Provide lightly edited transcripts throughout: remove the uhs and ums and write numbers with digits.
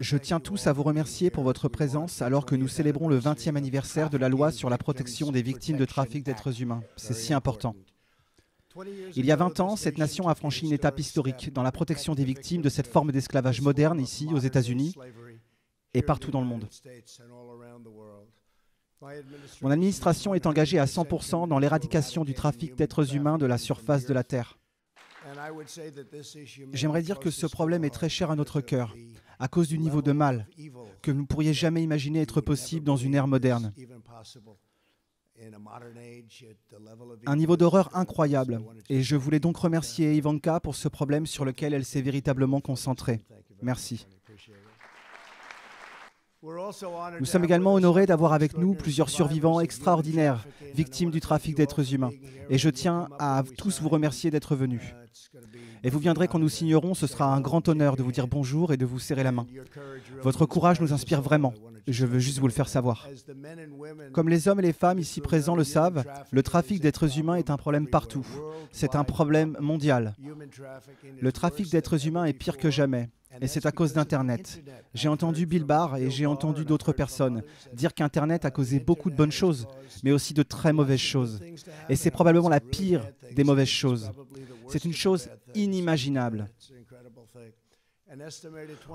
Je tiens tous à vous remercier pour votre présence alors que nous célébrons le 20e anniversaire de la loi sur la protection des victimes de trafic d'êtres humains. C'est si important. Il y a 20 ans, cette nation a franchi une étape historique dans la protection des victimes de cette forme d'esclavage moderne ici, aux États-Unis et partout dans le monde. Mon administration est engagée à 100% dans l'éradication du trafic d'êtres humains de la surface de la Terre. J'aimerais dire que ce problème est très cher à notre cœur, à cause du niveau de mal que vous ne pourriez jamais imaginer être possible dans une ère moderne. Un niveau d'horreur incroyable, et je voulais donc remercier Ivanka pour ce problème sur lequel elle s'est véritablement concentrée. Merci. Nous sommes également honorés d'avoir avec nous plusieurs survivants extraordinaires, victimes du trafic d'êtres humains. Et je tiens à tous vous remercier d'être venus. Et vous viendrez quand nous signerons, ce sera un grand honneur de vous dire bonjour et de vous serrer la main. Votre courage nous inspire vraiment. Je veux juste vous le faire savoir. Comme les hommes et les femmes ici présents le savent, le trafic d'êtres humains est un problème partout. C'est un problème mondial. Le trafic d'êtres humains est pire que jamais. Et c'est à cause d'Internet. J'ai entendu Bill Barr et j'ai entendu d'autres personnes dire qu'Internet a causé beaucoup de bonnes choses, mais aussi de très mauvaises choses. Et c'est probablement la pire des mauvaises choses. C'est une chose inimaginable.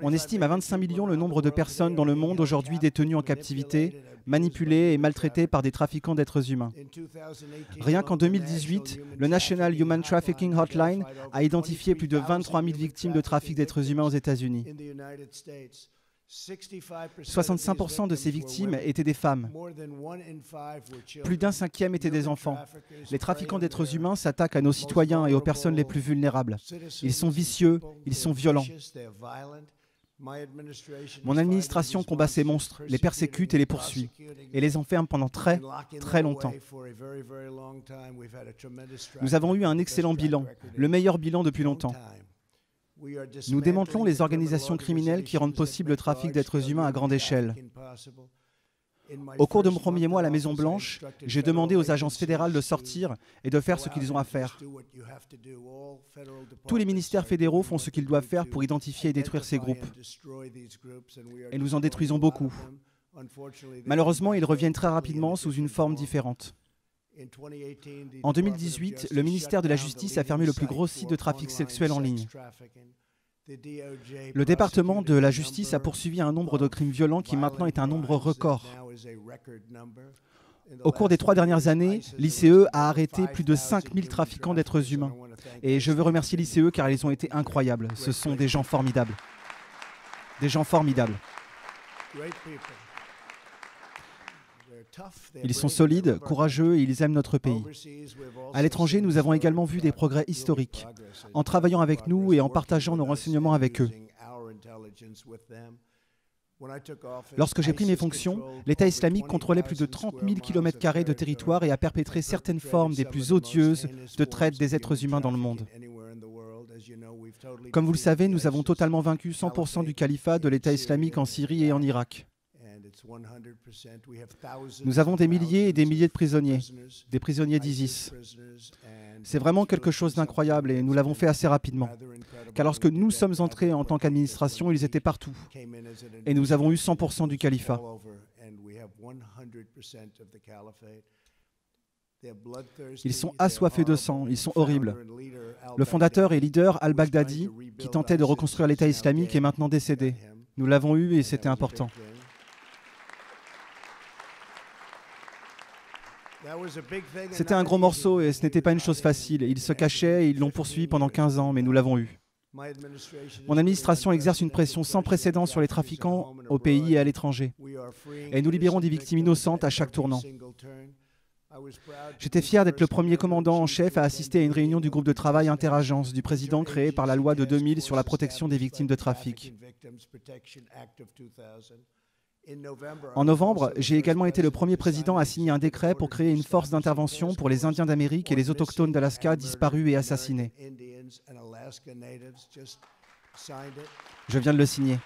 On estime à 25 millions le nombre de personnes dans le monde aujourd'hui détenues en captivité, manipulées et maltraitées par des trafiquants d'êtres humains. Rien qu'en 2018, le National Human Trafficking Hotline a identifié plus de 23 000 victimes de trafic d'êtres humains aux États-Unis. 65% de ces victimes étaient des femmes. Plus d'un cinquième étaient des enfants. Les trafiquants d'êtres humains s'attaquent à nos citoyens et aux personnes les plus vulnérables. Ils sont vicieux, ils sont violents. Mon administration combat ces monstres, les persécute et les poursuit, et les enferme pendant très, très longtemps. Nous avons eu un excellent bilan, le meilleur bilan depuis longtemps. Nous démantelons les organisations criminelles qui rendent possible le trafic d'êtres humains à grande échelle. Au cours de mon premier mois à la Maison-Blanche, j'ai demandé aux agences fédérales de sortir et de faire ce qu'ils ont à faire. Tous les ministères fédéraux font ce qu'ils doivent faire pour identifier et détruire ces groupes. Et nous en détruisons beaucoup. Malheureusement, ils reviennent très rapidement sous une forme différente. En 2018, le ministère de la Justice a fermé le plus gros site de trafic sexuel en ligne. Le département de la justice a poursuivi un nombre de crimes violents qui maintenant est un nombre record. Au cours des 3 dernières années, l'ICE a arrêté plus de 5000 trafiquants d'êtres humains. Et je veux remercier l'ICE car ils ont été incroyables. Ce sont des gens formidables. Des gens formidables. Ils sont solides, courageux et ils aiment notre pays. À l'étranger, nous avons également vu des progrès historiques, en travaillant avec nous et en partageant nos renseignements avec eux. Lorsque j'ai pris mes fonctions, l'État islamique contrôlait plus de 30 000 km² de territoire et a perpétré certaines formes des plus odieuses de traite des êtres humains dans le monde. Comme vous le savez, nous avons totalement vaincu 100% du califat de l'État islamique en Syrie et en Irak. Nous avons des milliers et des milliers de prisonniers, des prisonniers d'ISIS. C'est vraiment quelque chose d'incroyable et nous l'avons fait assez rapidement. Car lorsque nous sommes entrés en tant qu'administration, ils étaient partout. Et nous avons eu 100% du califat. Ils sont assoiffés de sang, ils sont horribles. Le fondateur et leader al-Baghdadi, qui tentait de reconstruire l'État islamique, est maintenant décédé. Nous l'avons eu et c'était important. C'était un gros morceau et ce n'était pas une chose facile. Ils se cachaient et ils l'ont poursuivi pendant 15 ans, mais nous l'avons eu. Mon administration exerce une pression sans précédent sur les trafiquants au pays et à l'étranger. Et nous libérons des victimes innocentes à chaque tournant. J'étais fier d'être le premier commandant en chef à assister à une réunion du groupe de travail interagences du président créé par la loi de 2000 sur la protection des victimes de trafic. En novembre, j'ai également été le premier président à signer un décret pour créer une force d'intervention pour les Indiens d'Amérique et les autochtones d'Alaska disparus et assassinés. Je viens de le signer.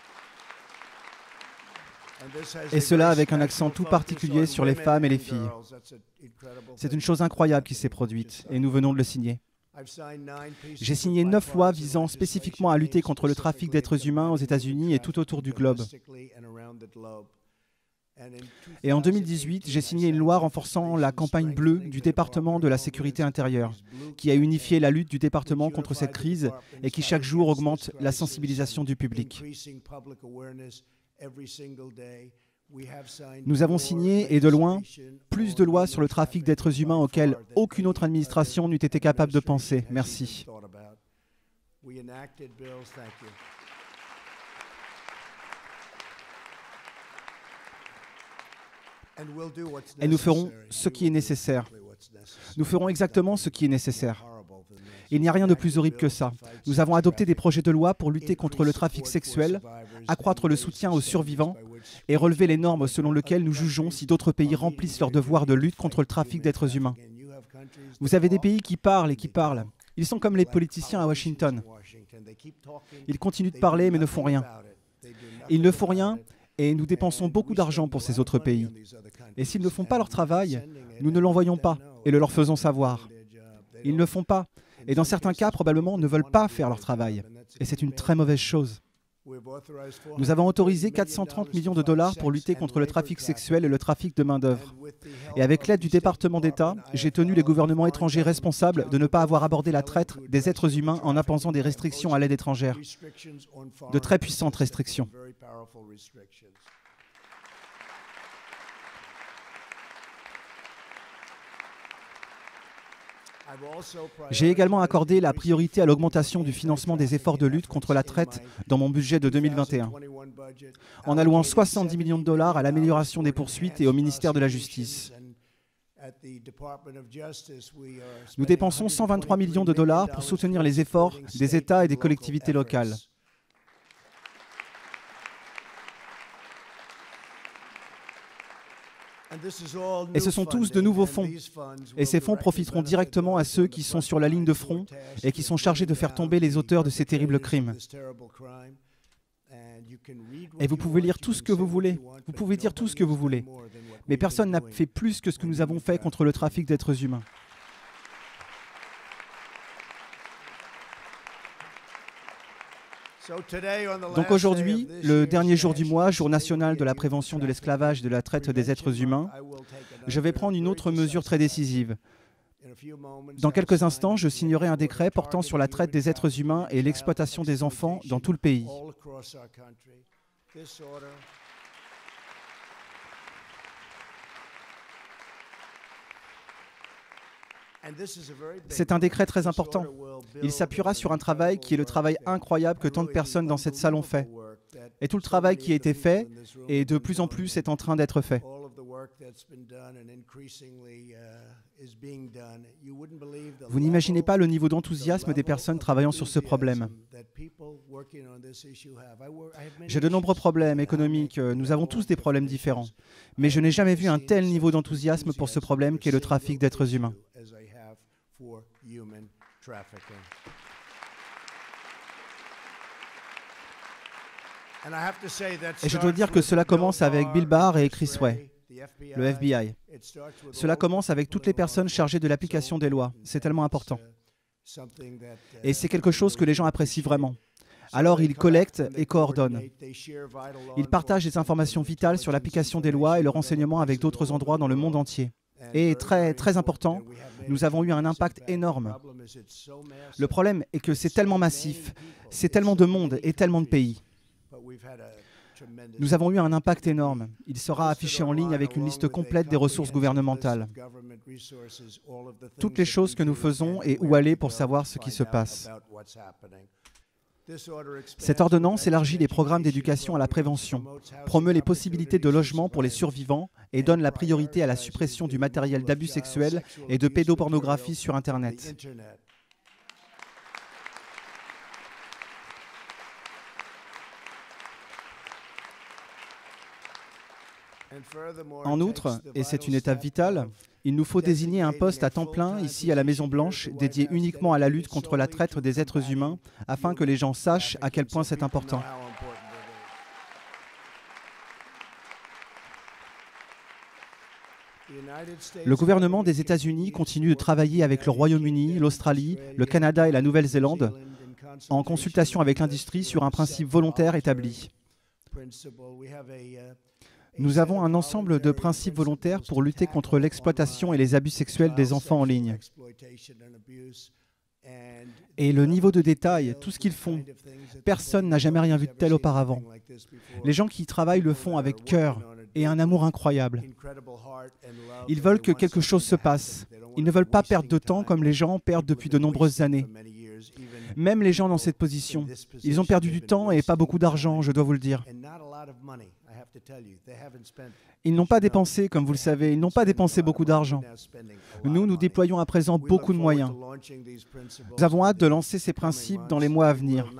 Et cela avec un accent tout particulier sur les femmes et les filles. C'est une chose incroyable qui s'est produite et nous venons de le signer. J'ai signé 9 lois visant spécifiquement à lutter contre le trafic d'êtres humains aux États-Unis et tout autour du globe. Et en 2018, j'ai signé une loi renforçant la campagne bleue du département de la sécurité intérieure, qui a unifié la lutte du département contre cette crise et qui chaque jour augmente la sensibilisation du public. Nous avons signé, et de loin, plus de lois sur le trafic d'êtres humains auxquelles aucune autre administration n'eût été capable de penser. Merci. Et nous ferons ce qui est nécessaire. Nous ferons exactement ce qui est nécessaire. Il n'y a rien de plus horrible que ça. Nous avons adopté des projets de loi pour lutter contre le trafic sexuel, accroître le soutien aux survivants et relever les normes selon lesquelles nous jugeons si d'autres pays remplissent leur devoir de lutte contre le trafic d'êtres humains. Vous avez des pays qui parlent et qui parlent. Ils sont comme les politiciens à Washington. Ils continuent de parler mais ne font rien. Ils ne font rien et nous dépensons beaucoup d'argent pour ces autres pays. Et s'ils ne font pas leur travail, nous ne l'envoyons pas et le leur faisons savoir. Ils ne font pas. Et dans certains cas, probablement, ne veulent pas faire leur travail. Et c'est une très mauvaise chose. Nous avons autorisé 430 millions de dollars pour lutter contre le trafic sexuel et le trafic de main-d'œuvre. Et avec l'aide du département d'État, j'ai tenu les gouvernements étrangers responsables de ne pas avoir abordé la traite des êtres humains en imposant des restrictions à l'aide étrangère. De très puissantes restrictions. J'ai également accordé la priorité à l'augmentation du financement des efforts de lutte contre la traite dans mon budget de 2021, en allouant 70 millions de dollars à l'amélioration des poursuites et au ministère de la Justice. Nous dépensons 123 millions de dollars pour soutenir les efforts des États et des collectivités locales. Et ce sont tous de nouveaux fonds. Et ces fonds profiteront directement à ceux qui sont sur la ligne de front et qui sont chargés de faire tomber les auteurs de ces terribles crimes. Et vous pouvez lire tout ce que vous voulez. Vous pouvez dire tout ce que vous voulez. Mais personne n'a fait plus que ce que nous avons fait contre le trafic d'êtres humains. Donc aujourd'hui, le dernier jour du mois, jour national de la prévention de l'esclavage et de la traite des êtres humains, je vais prendre une autre mesure très décisive. Dans quelques instants, je signerai un décret portant sur la traite des êtres humains et l'exploitation des enfants dans tout le pays. C'est un décret très important. Il s'appuiera sur un travail qui est le travail incroyable que tant de personnes dans cette salle ont fait. Et tout le travail qui a été fait, et de plus en plus est en train d'être fait. Vous n'imaginez pas le niveau d'enthousiasme des personnes travaillant sur ce problème. J'ai de nombreux problèmes économiques, nous avons tous des problèmes différents. Mais je n'ai jamais vu un tel niveau d'enthousiasme pour ce problème qu'est le trafic d'êtres humains. Et je dois dire que cela commence avec Bill Barr et Chris Wray, le FBI. Cela commence avec toutes les personnes chargées de l'application des lois. C'est tellement important. Et c'est quelque chose que les gens apprécient vraiment. Alors ils collectent et coordonnent. Ils partagent des informations vitales sur l'application des lois et le renseignement avec d'autres endroits dans le monde entier. Et très important, nous avons eu un impact énorme. Le problème est que c'est tellement massif, c'est tellement de monde et tellement de pays. Nous avons eu un impact énorme. Il sera affiché en ligne avec une liste complète des ressources gouvernementales. Toutes les choses que nous faisons et où aller pour savoir ce qui se passe. Cette ordonnance élargit les programmes d'éducation à la prévention, promeut les possibilités de logement pour les survivants et donne la priorité à la suppression du matériel d'abus sexuels et de pédopornographie sur Internet. En outre, et c'est une étape vitale, il nous faut désigner un poste à temps plein ici à la Maison-Blanche dédié uniquement à la lutte contre la traite des êtres humains afin que les gens sachent à quel point c'est important. Le gouvernement des États-Unis continue de travailler avec le Royaume-Uni, l'Australie, le Canada et la Nouvelle-Zélande en consultation avec l'industrie sur un principe volontaire établi. Nous avons un ensemble de principes volontaires pour lutter contre l'exploitation et les abus sexuels des enfants en ligne. Et le niveau de détail, tout ce qu'ils font, personne n'a jamais rien vu de tel auparavant. Les gens qui y travaillent le font avec cœur et un amour incroyable. Ils veulent que quelque chose se passe. Ils ne veulent pas perdre de temps comme les gens perdent depuis de nombreuses années. Même les gens dans cette position, ils ont perdu du temps et pas beaucoup d'argent, je dois vous le dire. Ils n'ont pas dépensé, comme vous le savez, ils n'ont pas dépensé beaucoup d'argent. Nous déployons à présent beaucoup de moyens. Nous avons hâte de lancer ces principes dans les mois à venir.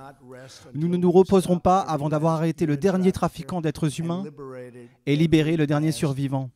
Nous ne nous reposerons pas avant d'avoir arrêté le dernier trafiquant d'êtres humains et libéré le dernier survivant.